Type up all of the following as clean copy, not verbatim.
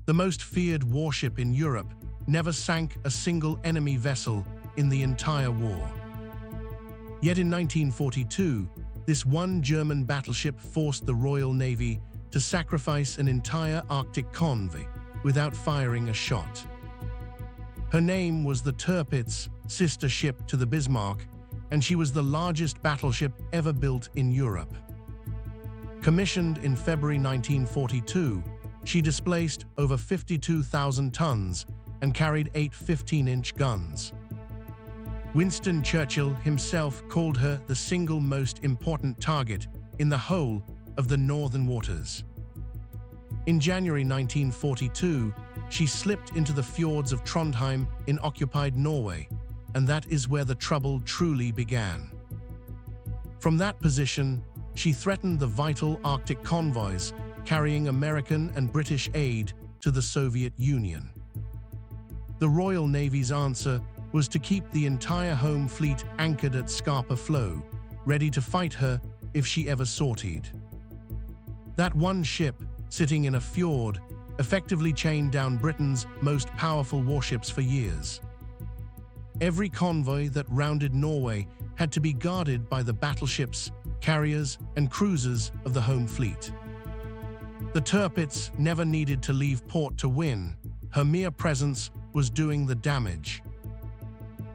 The most feared warship in Europe never sank a single enemy vessel in the entire war. Yet in 1942, this one German battleship forced the Royal Navy to sacrifice an entire Arctic convoy without firing a shot. Her name was the Tirpitz, sister ship to the Bismarck, and she was the largest battleship ever built in Europe. Commissioned in February 1942, she displaced over 52,000 tons and carried 8 15-inch guns. Winston Churchill himself called her the single most important target in the whole of the northern waters. In January 1942, she slipped into the fjords of Trondheim in occupied Norway, and that is where the trouble truly began. From that position, she threatened the vital Arctic convoys carrying American and British aid to the Soviet Union. The Royal Navy's answer was to keep the entire home fleet anchored at Scapa Flow, ready to fight her if she ever sortied. That one ship, sitting in a fjord, effectively chained down Britain's most powerful warships for years. Every convoy that rounded Norway had to be guarded by the battleships, carriers, and cruisers of the home fleet. The Tirpitz never needed to leave port to win. Her mere presence was doing the damage.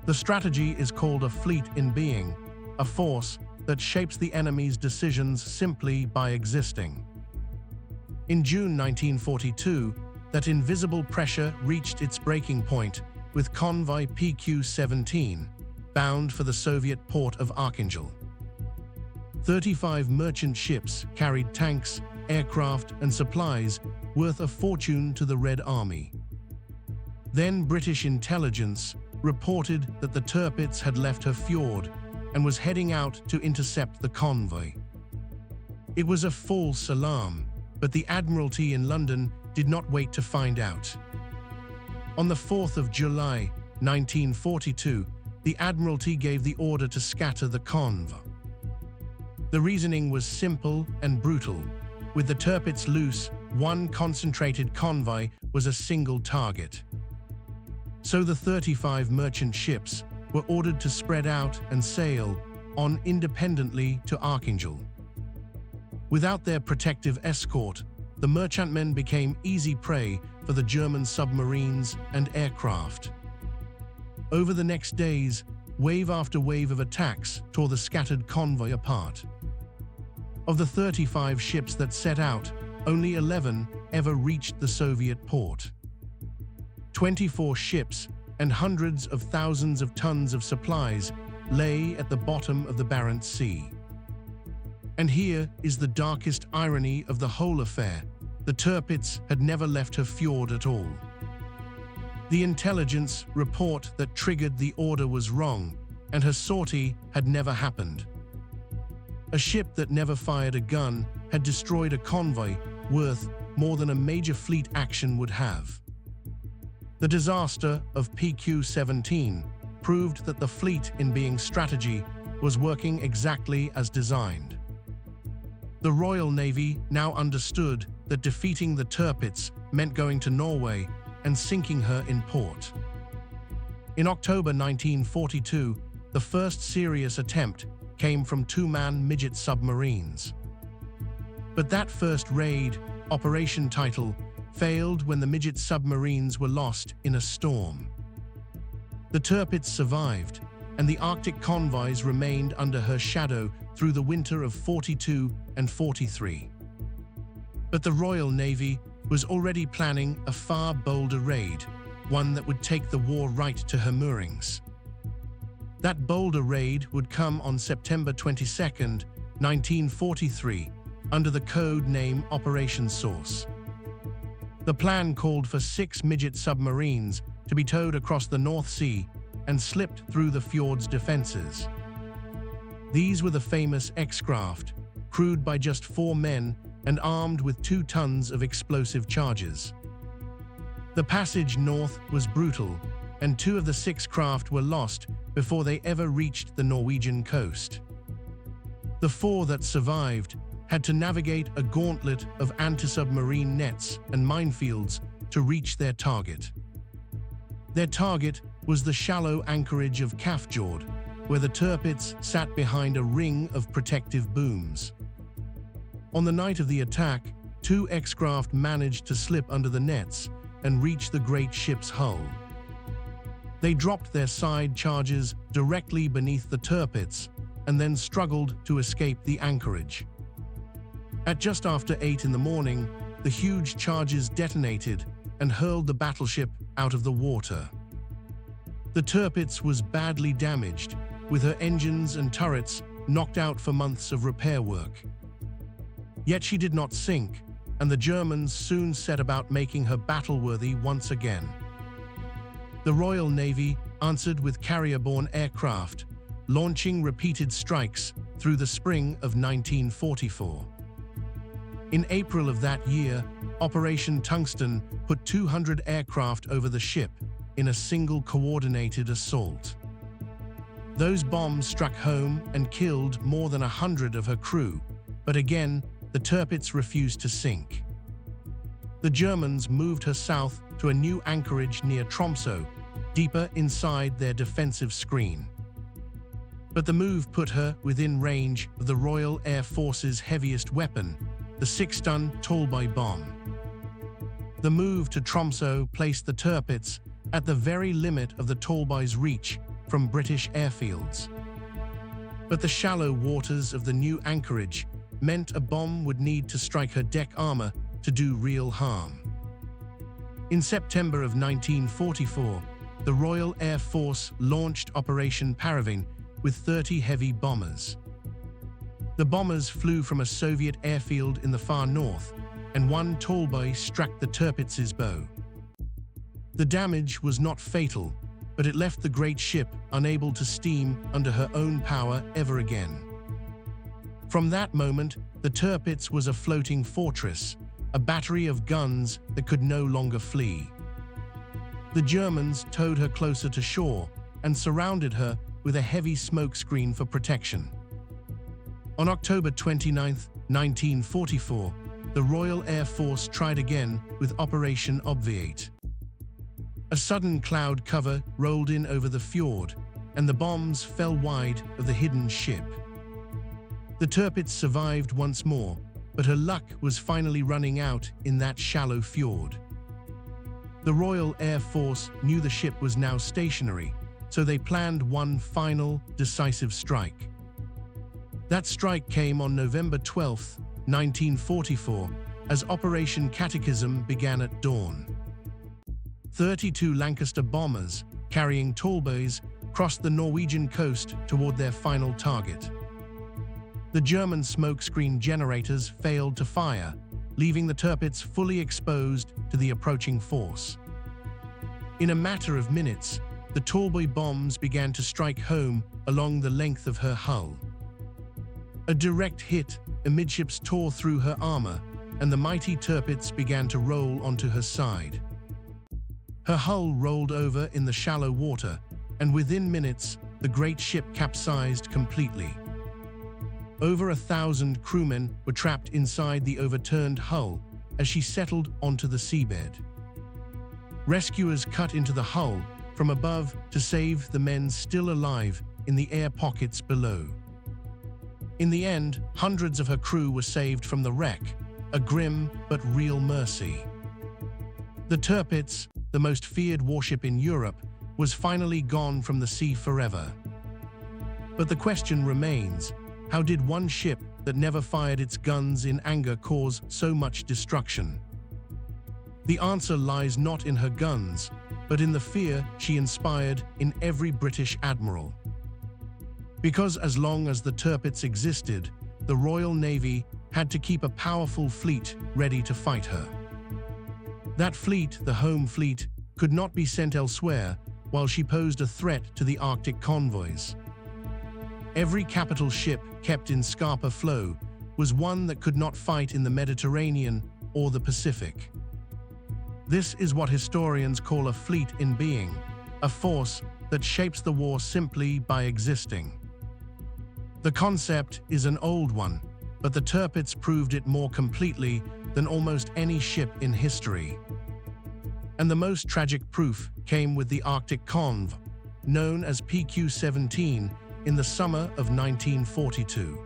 The strategy is called a fleet in being, a force that shapes the enemy's decisions simply by existing. In June 1942, that invisible pressure reached its breaking point with Convoy PQ-17, bound for the Soviet port of Archangel. 35 merchant ships carried tanks, aircraft, and supplies worth a fortune to the Red Army. Then British intelligence reported that the Tirpitz had left her fjord and was heading out to intercept the convoy. It was a false alarm, but the Admiralty in London did not wait to find out. On the 4th of July, 1942, the Admiralty gave the order to scatter the convoy. The reasoning was simple and brutal. With the Tirpitz loose, one concentrated convoy was a single target. So the 35 merchant ships were ordered to spread out and sail on independently to Archangel. Without their protective escort, the merchantmen became easy prey for the German submarines and aircraft. Over the next days, wave after wave of attacks tore the scattered convoy apart. Of the 35 ships that set out, only 11 ever reached the Soviet port. 24 ships and hundreds of thousands of tons of supplies lay at the bottom of the Barents Sea. And here is the darkest irony of the whole affair. The Tirpitz had never left her fjord at all. The intelligence report that triggered the order was wrong, and her sortie had never happened. A ship that never fired a gun had destroyed a convoy worth more than a major fleet action would have. The disaster of PQ-17 proved that the fleet in being strategy was working exactly as designed. The Royal Navy now understood that defeating the Tirpitz meant going to Norway and sinking her in port. In October 1942, the first serious attempt came from two-man midget submarines. But that first raid, Operation Title, failed when the midget submarines were lost in a storm. The Tirpitz survived, and the Arctic convoys remained under her shadow through the winter of 42 and 43. But the Royal Navy was already planning a far bolder raid, one that would take the war right to her moorings. That bolder raid would come on September 22, 1943, under the code name Operation Source. The plan called for 6 midget submarines to be towed across the North Sea and slipped through the fjord's defenses. These were the famous X-craft, crewed by just 4 men and armed with 2 tons of explosive charges. The passage north was brutal, and 2 of the 6 craft were lost before they ever reached the Norwegian coast. The 4 that survived had to navigate a gauntlet of anti-submarine nets and minefields to reach their target. Their target was the shallow anchorage of Kafjord, where the Tirpitz sat behind a ring of protective booms. On the night of the attack, 2 X-craft managed to slip under the nets and reach the great ship's hull. They dropped their side charges directly beneath the Tirpitz and then struggled to escape the anchorage. At just after 8 in the morning, the huge charges detonated and hurled the battleship out of the water. The Tirpitz was badly damaged, with her engines and turrets knocked out for months of repair work. Yet she did not sink, and the Germans soon set about making her battle-worthy once again. The Royal Navy answered with carrier-borne aircraft, launching repeated strikes through the spring of 1944. In April of that year, Operation Tungsten put 200 aircraft over the ship in a single coordinated assault. Those bombs struck home and killed more than 100 of her crew, but again, the Tirpitz refused to sink. The Germans moved her south to a new anchorage near Tromsø, deeper inside their defensive screen. But the move put her within range of the Royal Air Force's heaviest weapon, the 6-ton Tolbøy bomb. The move to Tromsø placed the Tirpitz at the very limit of the Tolbøy's reach from British airfields. But the shallow waters of the new anchorage meant a bomb would need to strike her deck armor to do real harm. In September of 1944, the Royal Air Force launched Operation Paravane with 30 heavy bombers. The bombers flew from a Soviet airfield in the far north, and one Tolbøy struck the Tirpitz's bow. The damage was not fatal, but it left the great ship unable to steam under her own power ever again. From that moment, the Tirpitz was a floating fortress, a battery of guns that could no longer flee. The Germans towed her closer to shore and surrounded her with a heavy smoke screen for protection. On October 29, 1944, the Royal Air Force tried again with Operation Obviate. A sudden cloud cover rolled in over the fjord, and the bombs fell wide of the hidden ship. The Tirpitz survived once more, but her luck was finally running out in that shallow fjord. The Royal Air Force knew the ship was now stationary, so they planned one final, decisive strike. That strike came on November 12, 1944, as Operation Catechism began at dawn. 32 Lancaster bombers, carrying Tolbøys, crossed the Norwegian coast toward their final target. The German smokescreen generators failed to fire, leaving the Tirpitz fully exposed to the approaching force. In a matter of minutes, the Tolbøy bombs began to strike home along the length of her hull. A direct hit amidships tore through her armor, and the mighty Tirpitz began to roll onto her side. Her hull rolled over in the shallow water, and within minutes, the great ship capsized completely. Over 1,000 crewmen were trapped inside the overturned hull as she settled onto the seabed. Rescuers cut into the hull from above to save the men still alive in the air pockets below. In the end, hundreds of her crew were saved from the wreck, a grim but real mercy. The Tirpitz, the most feared warship in Europe, was finally gone from the sea forever. But the question remains, how did one ship that never fired its guns in anger cause so much destruction? The answer lies not in her guns, but in the fear she inspired in every British admiral. Because as long as the Tirpitz existed, the Royal Navy had to keep a powerful fleet ready to fight her. That fleet, the home fleet, could not be sent elsewhere while she posed a threat to the Arctic convoys. Every capital ship kept in Scapa Flow was one that could not fight in the Mediterranean or the Pacific. This is what historians call a fleet in being, a force that shapes the war simply by existing. The concept is an old one, but the Tirpitz proved it more completely than almost any ship in history. And the most tragic proof came with the Arctic Convoy, known as PQ-17, in the summer of 1942.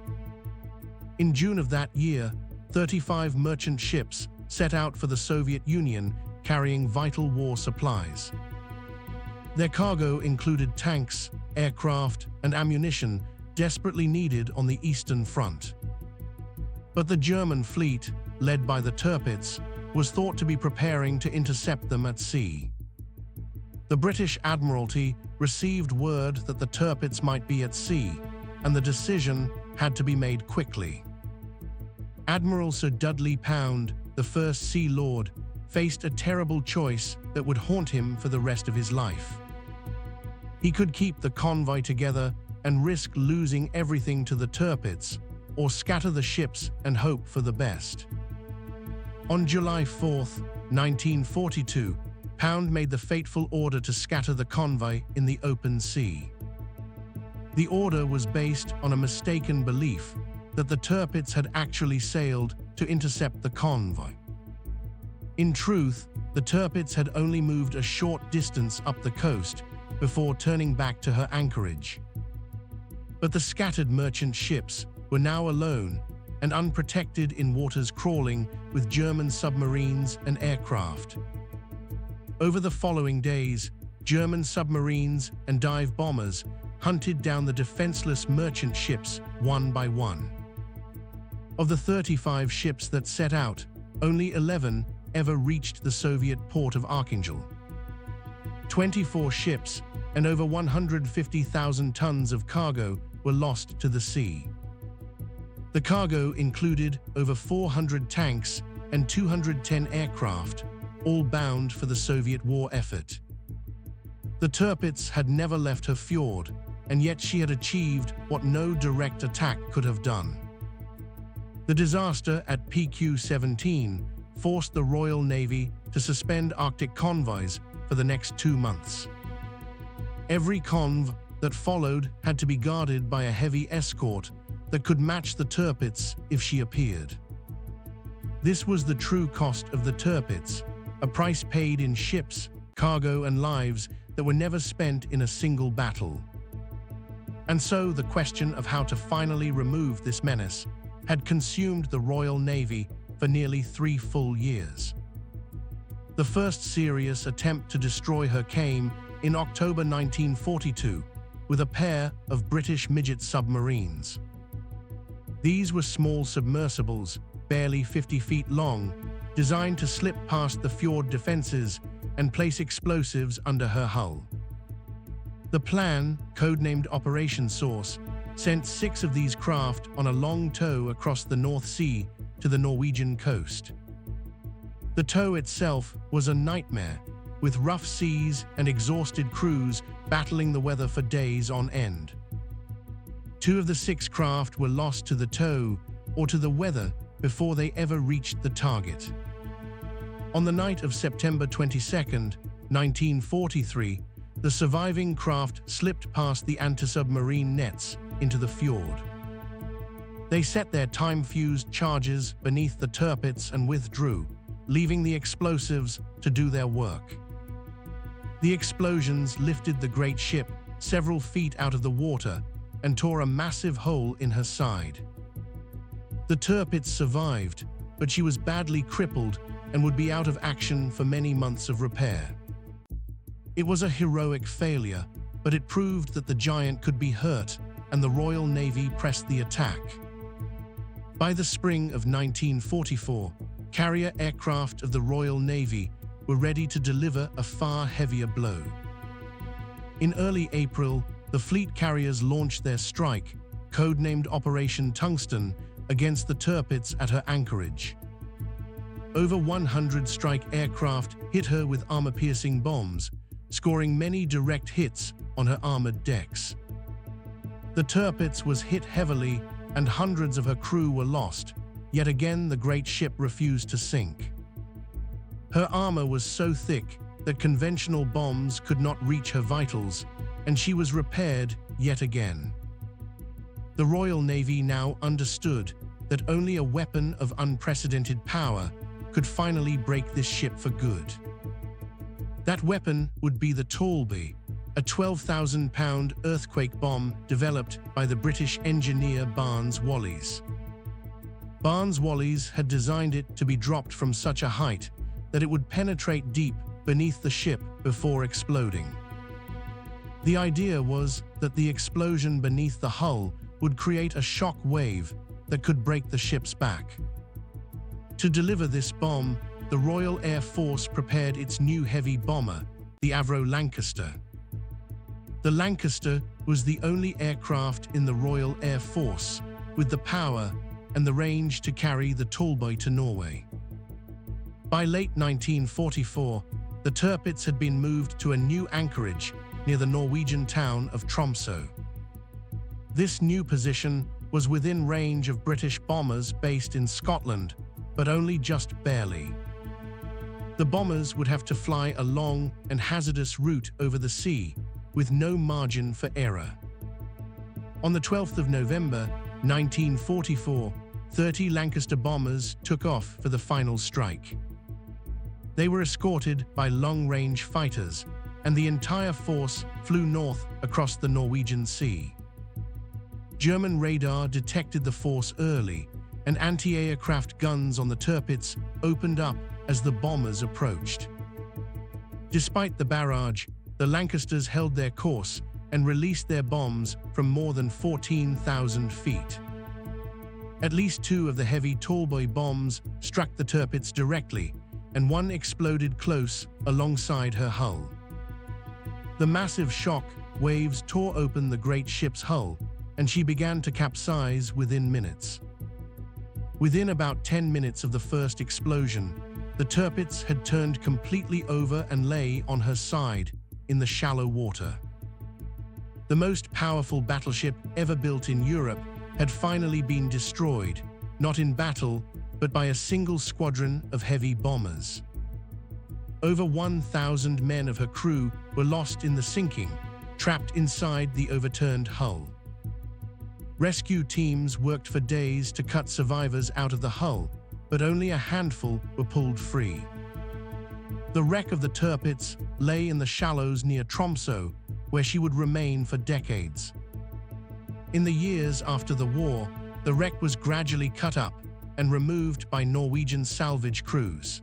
In June of that year, 35 merchant ships set out for the Soviet Union carrying vital war supplies. Their cargo included tanks, aircraft, and ammunition desperately needed on the Eastern Front. But the German fleet, led by the Tirpitz, was thought to be preparing to intercept them at sea. The British Admiralty received word that the Tirpitz might be at sea, and the decision had to be made quickly. Admiral Sir Dudley Pound, the first Sea Lord, faced a terrible choice that would haunt him for the rest of his life. He could keep the convoy together and risk losing everything to the Tirpitz, or scatter the ships and hope for the best. On July 4, 1942, Pound made the fateful order to scatter the convoy in the open sea. The order was based on a mistaken belief that the Tirpitz had actually sailed to intercept the convoy. In truth, the Tirpitz had only moved a short distance up the coast before turning back to her anchorage. But the scattered merchant ships were now alone and unprotected in waters crawling with German submarines and aircraft. Over the following days, German submarines and dive bombers hunted down the defenseless merchant ships one by one. Of the 35 ships that set out, only 11 ever reached the Soviet port of Archangel. 24 ships and over 150,000 tons of cargo were lost to the sea. The cargo included over 400 tanks and 210 aircraft, all bound for the Soviet war effort. The Tirpitz had never left her fjord, and yet she had achieved what no direct attack could have done. The disaster at PQ-17 forced the Royal Navy to suspend Arctic convoys for the next 2 months. Every convoy that followed had to be guarded by a heavy escort that could match the Tirpitz if she appeared. This was the true cost of the Tirpitz, a price paid in ships, cargo, and lives that were never spent in a single battle. And so the question of how to finally remove this menace had consumed the Royal Navy for nearly 3 full years. The first serious attempt to destroy her came in October 1942 with a pair of British midget submarines. These were small submersibles, barely 50 feet long, designed to slip past the fjord defenses and place explosives under her hull. The plan, codenamed Operation Source, sent 6 of these craft on a long tow across the North Sea to the Norwegian coast. The tow itself was a nightmare, with rough seas and exhausted crews battling the weather for days on end. 2 of the 6 craft were lost to the tow or to the weather before they ever reached the target. On the night of September 22, 1943, the surviving craft slipped past the anti-submarine nets into the fjord. They set their time-fused charges beneath the Tirpitz and withdrew, leaving the explosives to do their work. The explosions lifted the great ship several feet out of the water and tore a massive hole in her side. The Tirpitz survived, but she was badly crippled and would be out of action for many months of repair. It was a heroic failure, but it proved that the giant could be hurt, and the Royal Navy pressed the attack. By the spring of 1944, carrier aircraft of the Royal Navy were ready to deliver a far heavier blow. In early April, the fleet carriers launched their strike, codenamed Operation Tungsten, against the Tirpitz at her anchorage. Over 100 strike aircraft hit her with armor-piercing bombs, scoring many direct hits on her armored decks. The Tirpitz was hit heavily and hundreds of her crew were lost, yet again the great ship refused to sink. Her armor was so thick that conventional bombs could not reach her vitals, and she was repaired yet again. The Royal Navy now understood that only a weapon of unprecedented power could finally break this ship for good. That weapon would be the Toulby, a 12,000-pound earthquake bomb developed by the British engineer Barnes-Wallis. Barnes-Wallis had designed it to be dropped from such a height that it would penetrate deep beneath the ship before exploding. The idea was that the explosion beneath the hull would create a shock wave that could break the ship's back. To deliver this bomb, the Royal Air Force prepared its new heavy bomber, the Avro Lancaster. The Lancaster was the only aircraft in the Royal Air Force with the power and the range to carry the Toulby to Norway. By late 1944, the Tirpitz had been moved to a new anchorage near the Norwegian town of Tromsø. This new position was within range of British bombers based in Scotland, but only just barely. The bombers would have to fly a long and hazardous route over the sea, with no margin for error. On the 12th of November, 1944, 30 Lancaster bombers took off for the final strike. They were escorted by long-range fighters, and the entire force flew north across the Norwegian Sea. German radar detected the force early, and anti-aircraft guns on the Tirpitz opened up as the bombers approached. Despite the barrage, the Lancasters held their course and released their bombs from more than 14,000 feet. At least 2 of the heavy Toulby bombs struck the Tirpitz directly, and one exploded close alongside her hull. The massive shock waves tore open the great ship's hull, and she began to capsize within minutes. Within about 10 minutes of the first explosion, the Tirpitz had turned completely over and lay on her side in the shallow water. The most powerful battleship ever built in Europe had finally been destroyed, not in battle, but by a single squadron of heavy bombers. Over 1,000 men of her crew were lost in the sinking, trapped inside the overturned hull. Rescue teams worked for days to cut survivors out of the hull, but only a handful were pulled free. The wreck of the Tirpitz lay in the shallows near Tromsø, where she would remain for decades. In the years after the war, the wreck was gradually cut up and removed by Norwegian salvage crews.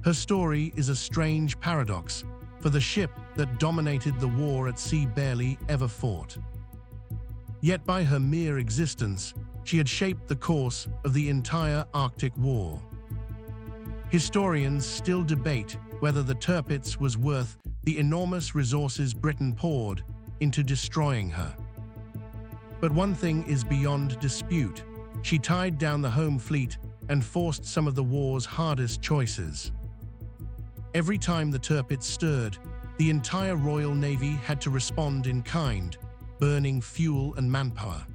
Her story is a strange paradox, for the ship that dominated the war at sea barely ever fought. Yet by her mere existence, she had shaped the course of the entire Arctic War. Historians still debate whether the Tirpitz was worth the enormous resources Britain poured into destroying her. But one thing is beyond dispute: she tied down the home fleet and forced some of the war's hardest choices. Every time the Tirpitz stirred, the entire Royal Navy had to respond in kind, burning fuel and manpower.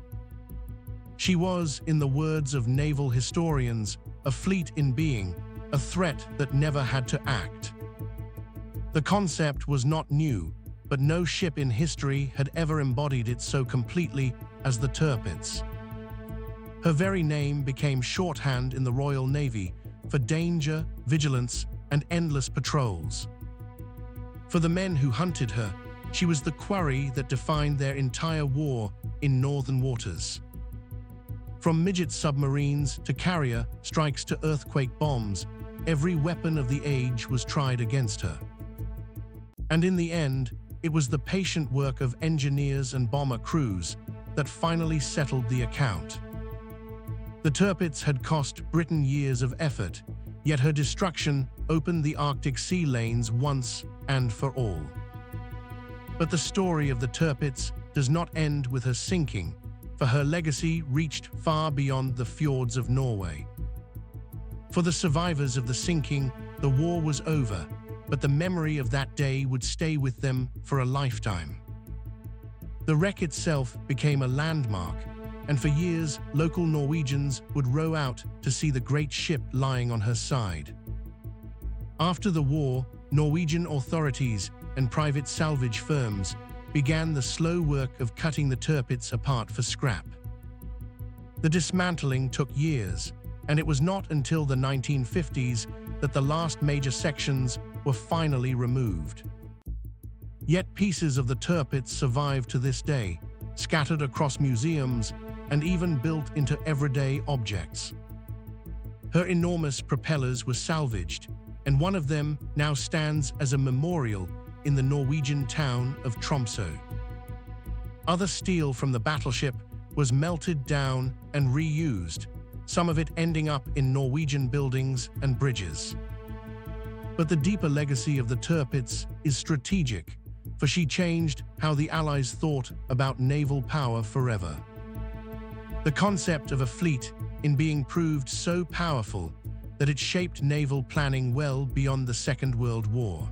She was, in the words of naval historians, a fleet in being, a threat that never had to act. The concept was not new, but no ship in history had ever embodied it so completely as the Tirpitz. Her very name became shorthand in the Royal Navy for danger, vigilance, and endless patrols. For the men who hunted her, she was the quarry that defined their entire war in northern waters. From midget submarines to carrier strikes to earthquake bombs, every weapon of the age was tried against her. And in the end, it was the patient work of engineers and bomber crews that finally settled the account. The Tirpitz had cost Britain years of effort, yet her destruction opened the Arctic sea lanes once and for all. But the story of the Tirpitz does not end with her sinking, for her legacy reached far beyond the fjords of Norway. For the survivors of the sinking, the war was over, but the memory of that day would stay with them for a lifetime. The wreck itself became a landmark, and for years, local Norwegians would row out to see the great ship lying on her side. After the war, Norwegian authorities and private salvage firms began the slow work of cutting the Tirpitz apart for scrap. The dismantling took years, and it was not until the 1950s that the last major sections were finally removed. Yet pieces of the Tirpitz survive to this day, scattered across museums and even built into everyday objects. Her enormous propellers were salvaged, and one of them now stands as a memorial in the Norwegian town of Tromsø. Other steel from the battleship was melted down and reused, some of it ending up in Norwegian buildings and bridges. But the deeper legacy of the Tirpitz is strategic, for she changed how the Allies thought about naval power forever. The concept of a fleet in being proved so powerful that it shaped naval planning well beyond the Second World War.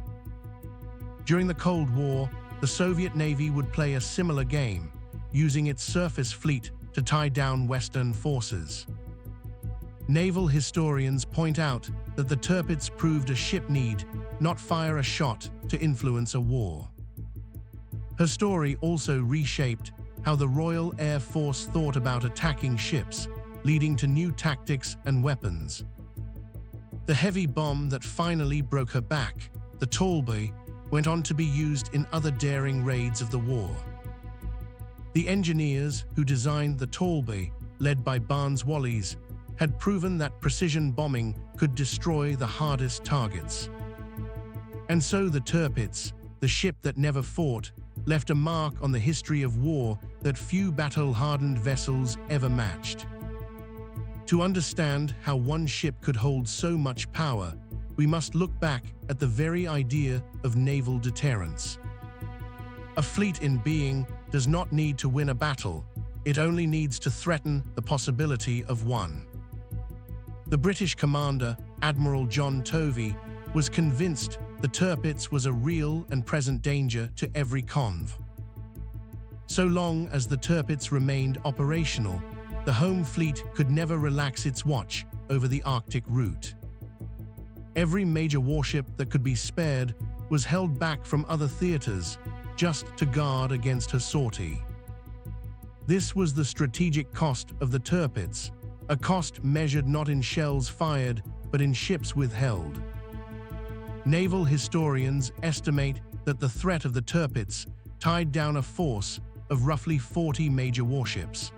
During the Cold War, the Soviet Navy would play a similar game, using its surface fleet to tie down Western forces. Naval historians point out that the Tirpitz proved a ship need not fire a shot to influence a war. Her story also reshaped how the Royal Air Force thought about attacking ships, leading to new tactics and weapons. The heavy bomb that finally broke her back, the Tallboy, went on to be used in other daring raids of the war. The engineers who designed the Tallboy, led by Barnes-Wallis, had proven that precision bombing could destroy the hardest targets. And so the Tirpitz, the ship that never fought, left a mark on the history of war that few battle-hardened vessels ever matched. To understand how one ship could hold so much power, we must look back at the very idea of naval deterrence. A fleet in being does not need to win a battle, it only needs to threaten the possibility of one. The British commander, Admiral John Tovey, was convinced the Tirpitz was a real and present danger to every conv. So long as the Tirpitz remained operational, the home fleet could never relax its watch over the Arctic route. Every major warship that could be spared was held back from other theaters just to guard against her sortie. This was the strategic cost of the Tirpitz, a cost measured not in shells fired but in ships withheld. Naval historians estimate that the threat of the Tirpitz tied down a force of roughly 40 major warships.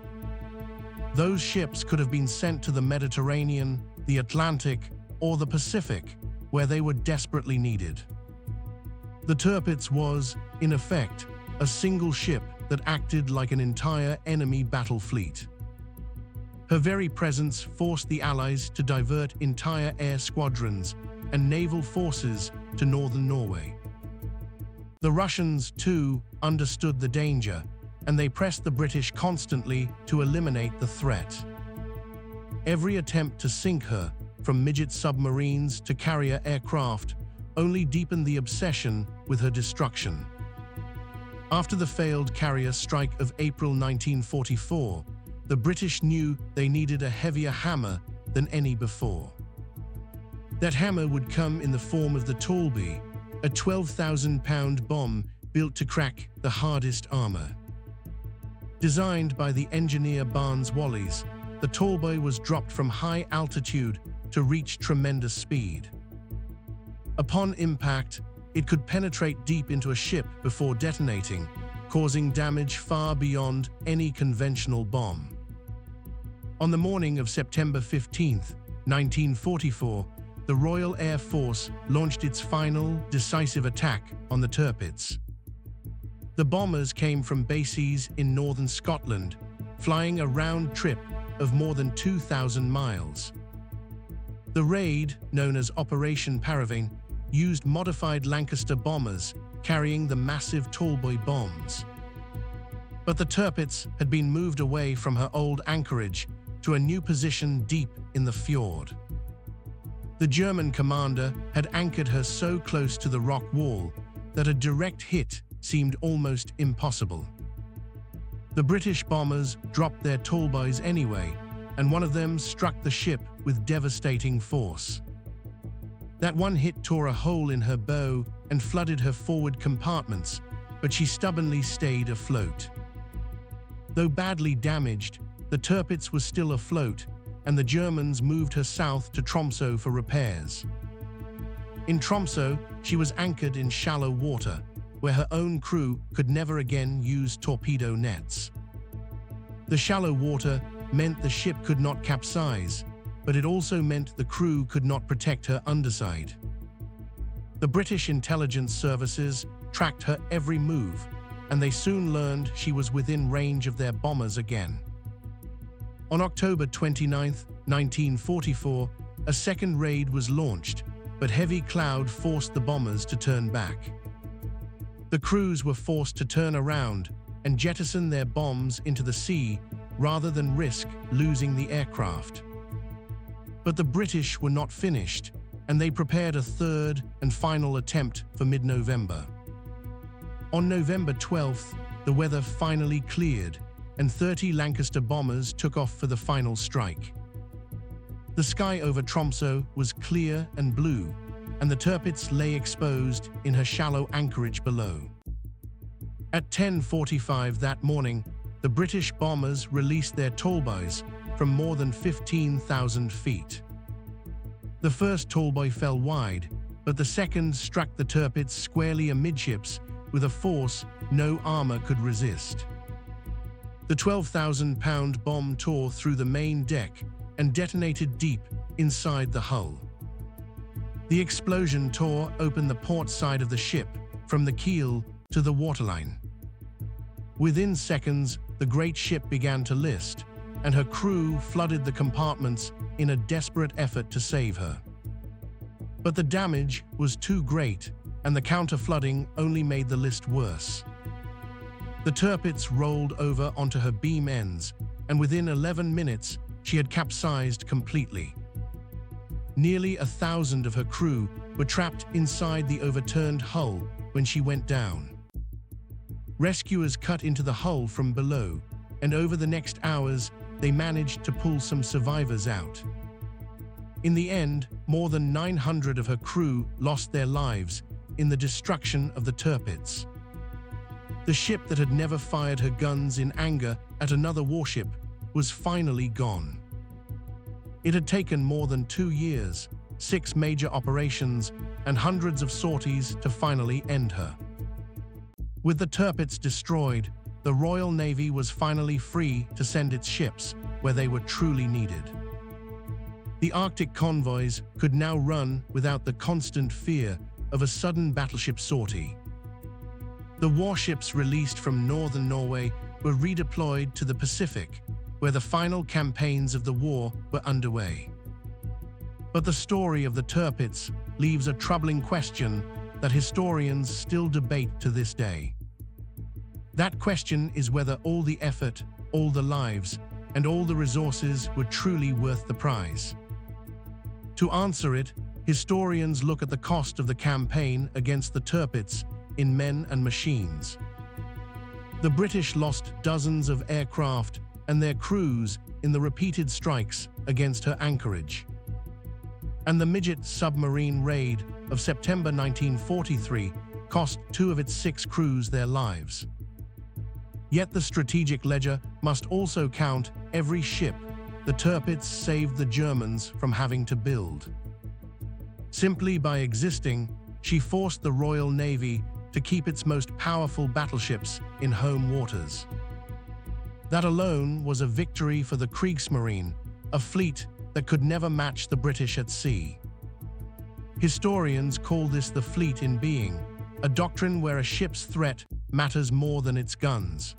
Those ships could have been sent to the Mediterranean, the Atlantic, or the Pacific, where they were desperately needed. The Tirpitz was, in effect, a single ship that acted like an entire enemy battle fleet. Her very presence forced the Allies to divert entire air squadrons and naval forces to northern Norway. The Russians, too, understood the danger, and they pressed the British constantly to eliminate the threat. Every attempt to sink her, from midget submarines to carrier aircraft, only deepened the obsession with her destruction. After the failed carrier strike of April 1944, the British knew they needed a heavier hammer than any before. That hammer would come in the form of the Tallboy, a 12,000-pound bomb built to crack the hardest armor. Designed by the engineer Barnes-Wallis, the Tallboy was dropped from high altitude to reach tremendous speed. Upon impact, it could penetrate deep into a ship before detonating, causing damage far beyond any conventional bomb. On the morning of September 15, 1944, the Royal Air Force launched its final, decisive attack on the Tirpitz. The bombers came from bases in northern Scotland, flying a round trip of more than 2,000 miles. The raid, known as Operation Paravein, used modified Lancaster bombers carrying the massive Tallboy bombs. But the Tirpitz had been moved away from her old anchorage to a new position deep in the fjord. The German commander had anchored her so close to the rock wall that a direct hit seemed almost impossible. The British bombers dropped their Tallboys anyway, and one of them struck the ship with devastating force. That one hit tore a hole in her bow and flooded her forward compartments, but she stubbornly stayed afloat. Though badly damaged, the Tirpitz was still afloat, and the Germans moved her south to Tromsø for repairs. In Tromsø, she was anchored in shallow water, where her own crew could never again use torpedo nets. The shallow water meant the ship could not capsize, but it also meant the crew could not protect her underside. The British intelligence services tracked her every move, and they soon learned she was within range of their bombers again. On October 29, 1944, a second raid was launched, but heavy cloud forced the bombers to turn back. The crews were forced to turn around and jettison their bombs into the sea rather than risk losing the aircraft. But the British were not finished, and they prepared a third and final attempt for mid-November. On November 12th, the weather finally cleared, and 30 Lancaster bombers took off for the final strike. The sky over Tromsø was clear and blue, and the Tirpitz lay exposed in her shallow anchorage below. At 10:45 that morning, the British bombers released their tallboys from more than 15,000 feet. The first tallboy fell wide, but the second struck the Tirpitz squarely amidships with a force no armor could resist. The 12,000-pound bomb tore through the main deck and detonated deep inside the hull. The explosion tore open the port side of the ship from the keel to the waterline. Within seconds, the great ship began to list, and her crew flooded the compartments in a desperate effort to save her. But the damage was too great, and the counter-flooding only made the list worse. The Tirpitz rolled over onto her beam ends, and within 11 minutes, she had capsized completely. Nearly 1,000 of her crew were trapped inside the overturned hull when she went down. Rescuers cut into the hull from below, and over the next hours, they managed to pull some survivors out. In the end, more than 900 of her crew lost their lives in the destruction of the Tirpitz. The ship that had never fired her guns in anger at another warship was finally gone. It had taken more than 2 years, 6 major operations, and hundreds of sorties to finally end her. With the Tirpitz destroyed, the Royal Navy was finally free to send its ships where they were truly needed. The Arctic convoys could now run without the constant fear of a sudden battleship sortie. The warships released from northern Norway were redeployed to the Pacific, where the final campaigns of the war were underway. But the story of the Tirpitz leaves a troubling question that historians still debate to this day. That question is whether all the effort, all the lives, and all the resources were truly worth the prize. To answer it, historians look at the cost of the campaign against the Tirpitz in men and machines. The British lost dozens of aircraft and their crews in the repeated strikes against her anchorage. And the midget submarine raid of September 1943 cost 2 of its 6 crews their lives. Yet the strategic ledger must also count every ship the Tirpitz saved the Germans from having to build. Simply by existing, she forced the Royal Navy to keep its most powerful battleships in home waters. That alone was a victory for the Kriegsmarine, a fleet that could never match the British at sea. Historians call this the fleet in being, a doctrine where a ship's threat matters more than its guns.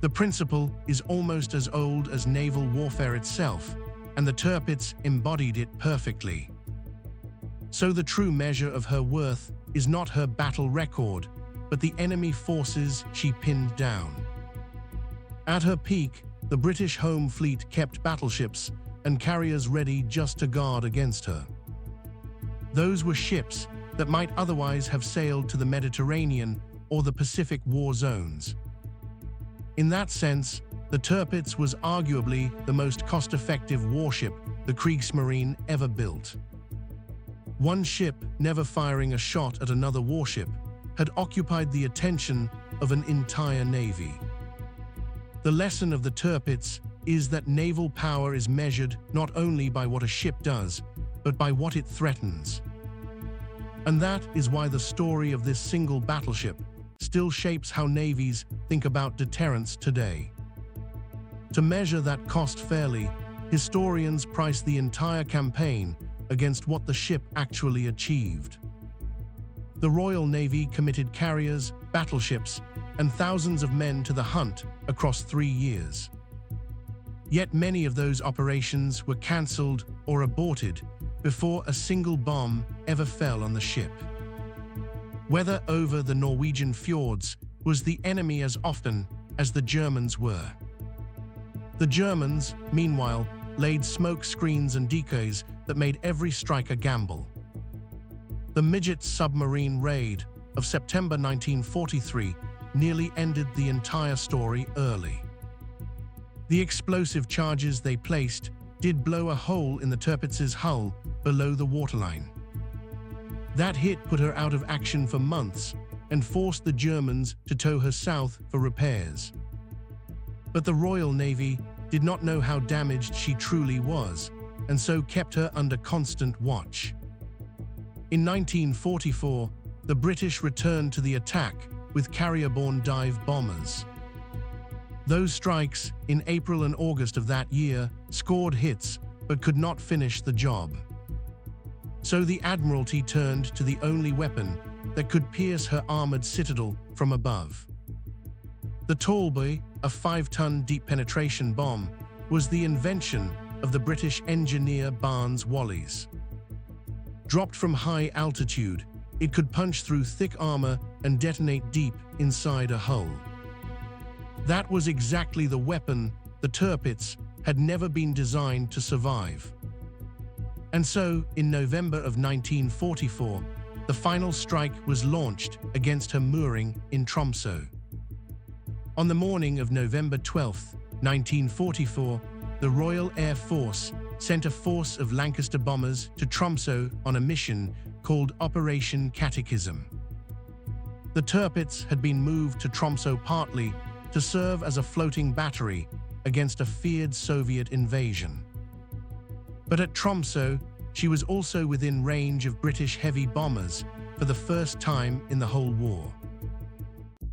The principle is almost as old as naval warfare itself, and the Tirpitz embodied it perfectly. So the true measure of her worth is not her battle record, but the enemy forces she pinned down. At her peak, the British home fleet kept battleships and carriers ready just to guard against her. Those were ships that might otherwise have sailed to the Mediterranean or the Pacific war zones. In that sense, the Tirpitz was arguably the most cost-effective warship the Kriegsmarine ever built. One ship never firing a shot at another warship had occupied the attention of an entire navy. The lesson of the Tirpitz is that naval power is measured not only by what a ship does, but by what it threatens. And that is why the story of this single battleship still shapes how navies think about deterrence today. To measure that cost fairly, historians price the entire campaign against what the ship actually achieved. The Royal Navy committed carriers, battleships, and thousands of men to the hunt across 3 years. Yet many of those operations were cancelled or aborted before a single bomb ever fell on the ship. Whether over the Norwegian fjords was the enemy as often as the Germans were. The Germans, meanwhile, laid smoke screens and decoys that made every strike a gamble. The midget submarine raid of September 1943 nearly ended the entire story early. The explosive charges they placed did blow a hole in the Tirpitz's hull below the waterline. That hit put her out of action for months and forced the Germans to tow her south for repairs. But the Royal Navy did not know how damaged she truly was, and so kept her under constant watch. In 1944, the British returned to the attack with carrier-borne dive bombers. Those strikes, in April and August of that year, scored hits but could not finish the job. So the Admiralty turned to the only weapon that could pierce her armored citadel from above. The Tallboy, a 5-ton deep-penetration bomb, was the invention of the British engineer Barnes Wallis. Dropped from high altitude, it could punch through thick armor and detonate deep inside a hull. That was exactly the weapon the Tirpitz had never been designed to survive. And so, in November of 1944, the final strike was launched against her mooring in Tromsø. On the morning of November 12, 1944, the Royal Air Force sent a force of Lancaster bombers to Tromsø on a mission called Operation Catechism. The Tirpitz had been moved to Tromsø partly to serve as a floating battery against a feared Soviet invasion. But at Tromsø, she was also within range of British heavy bombers for the first time in the whole war.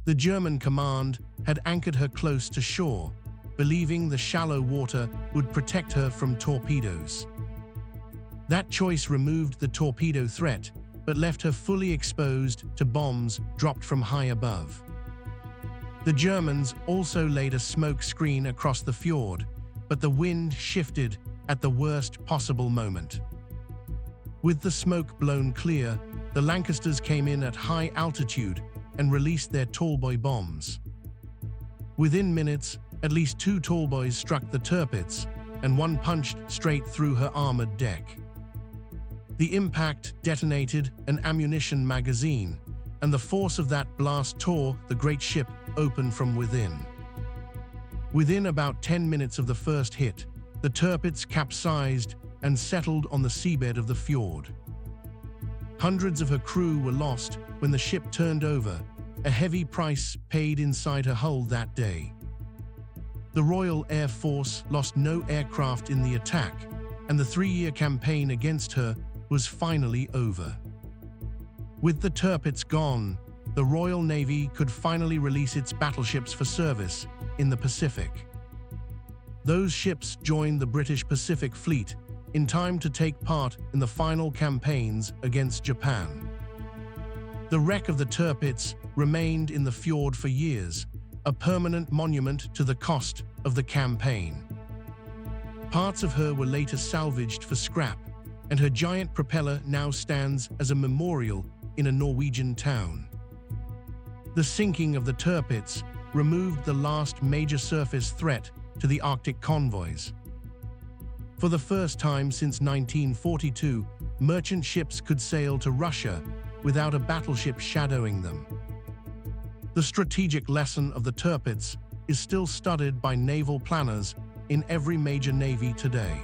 The German command had anchored her close to shore, believing the shallow water would protect her from torpedoes. That choice removed the torpedo threat, but left her fully exposed to bombs dropped from high above. The Germans also laid a smoke screen across the fjord, but the wind shifted at the worst possible moment. With the smoke blown clear, the Lancasters came in at high altitude and released their Tallboy bombs. Within minutes, at least 2 Tallboys struck the Tirpitz, and one punched straight through her armored deck. The impact detonated an ammunition magazine, and the force of that blast tore the great ship open from within. Within about 10 minutes of the first hit, the Tirpitz capsized and settled on the seabed of the fjord. Hundreds of her crew were lost when the ship turned over, a heavy price paid inside her hull that day. The Royal Air Force lost no aircraft in the attack, and the 3-year campaign against her was finally over. With the Tirpitz gone, the Royal Navy could finally release its battleships for service in the Pacific. Those ships joined the British Pacific Fleet in time to take part in the final campaigns against Japan. The wreck of the Tirpitz remained in the fjord for years, a permanent monument to the cost of the campaign. Parts of her were later salvaged for scrap, and her giant propeller now stands as a memorial in a Norwegian town. The sinking of the Tirpitz removed the last major surface threat to the Arctic convoys. For the first time since 1942, merchant ships could sail to Russia without a battleship shadowing them. The strategic lesson of the Tirpitz is still studied by naval planners in every major navy today.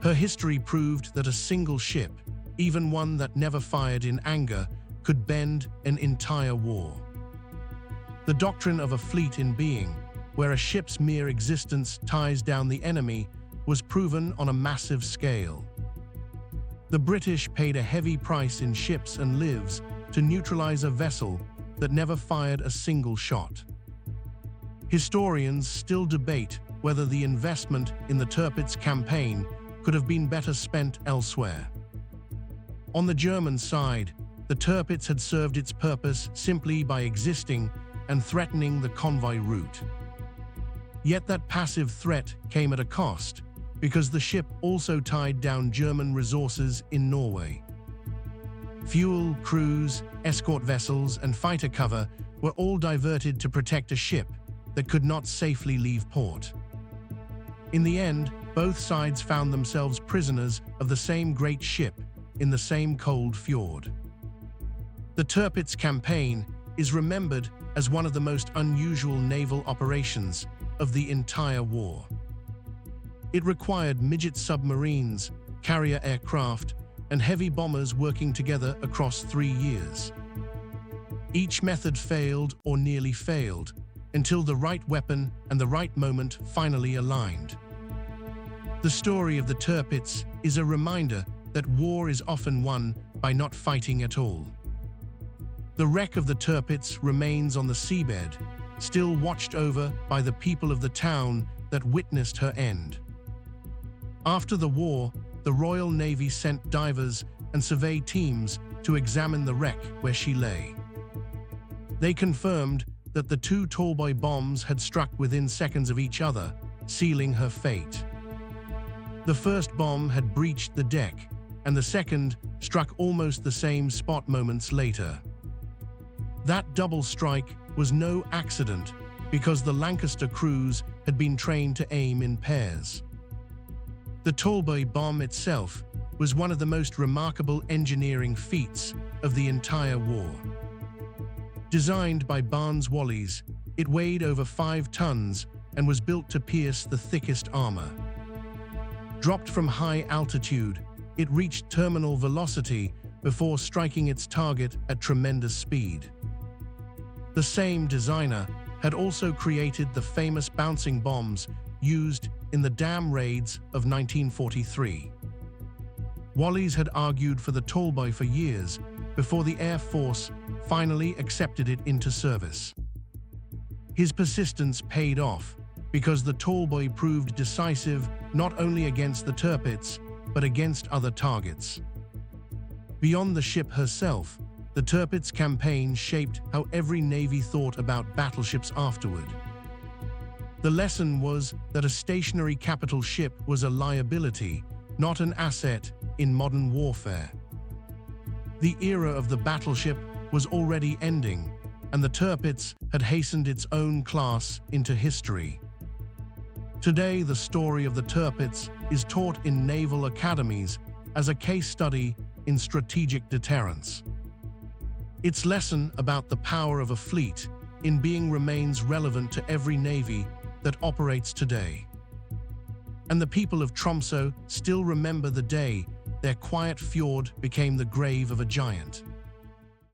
Her history proved that a single ship, even one that never fired in anger, could bend an entire war. The doctrine of a fleet in being, where a ship's mere existence ties down the enemy, was proven on a massive scale. The British paid a heavy price in ships and lives to neutralize a vessel that never fired a single shot. Historians still debate whether the investment in the Tirpitz campaign could have been better spent elsewhere. On the German side, the Tirpitz had served its purpose simply by existing and threatening the convoy route. Yet that passive threat came at a cost, because the ship also tied down German resources in Norway. Fuel, crews, escort vessels, and fighter cover were all diverted to protect a ship that could not safely leave port. In the end, both sides found themselves prisoners of the same great ship in the same cold fjord. The Tirpitz campaign is remembered as one of the most unusual naval operations of the entire war. It required midget submarines, carrier aircraft, and heavy bombers working together across 3 years. Each method failed or nearly failed until the right weapon and the right moment finally aligned. The story of the Tirpitz is a reminder that war is often won by not fighting at all. The wreck of the Tirpitz remains on the seabed, still watched over by the people of the town that witnessed her end. After the war, the Royal Navy sent divers and survey teams to examine the wreck where she lay. They confirmed that the 2 tallboy bombs had struck within seconds of each other, sealing her fate. The first bomb had breached the deck, and the second struck almost the same spot moments later. That double strike was no accident, because the Lancaster crews had been trained to aim in pairs. The tallboy bomb itself was one of the most remarkable engineering feats of the entire war. Designed by Barnes-Wallis, it weighed over 5 tons and was built to pierce the thickest armor. Dropped from high altitude, it reached terminal velocity before striking its target at tremendous speed. The same designer had also created the famous bouncing bombs used in the dam raids of 1943. Wallis had argued for the tallboy for years before the Air Force finally accepted it into service. His persistence paid off because the tallboy proved decisive not only against the Tirpitz, but against other targets. Beyond the ship herself, the Tirpitz campaign shaped how every navy thought about battleships afterward. The lesson was that a stationary capital ship was a liability, not an asset in modern warfare. The era of the battleship was already ending, and the Tirpitz had hastened its own class into history. Today, the story of the Tirpitz is taught in naval academies as a case study in strategic deterrence. Its lesson about the power of a fleet in being remains relevant to every navy that operates today. And the people of Tromsø still remember the day their quiet fjord became the grave of a giant.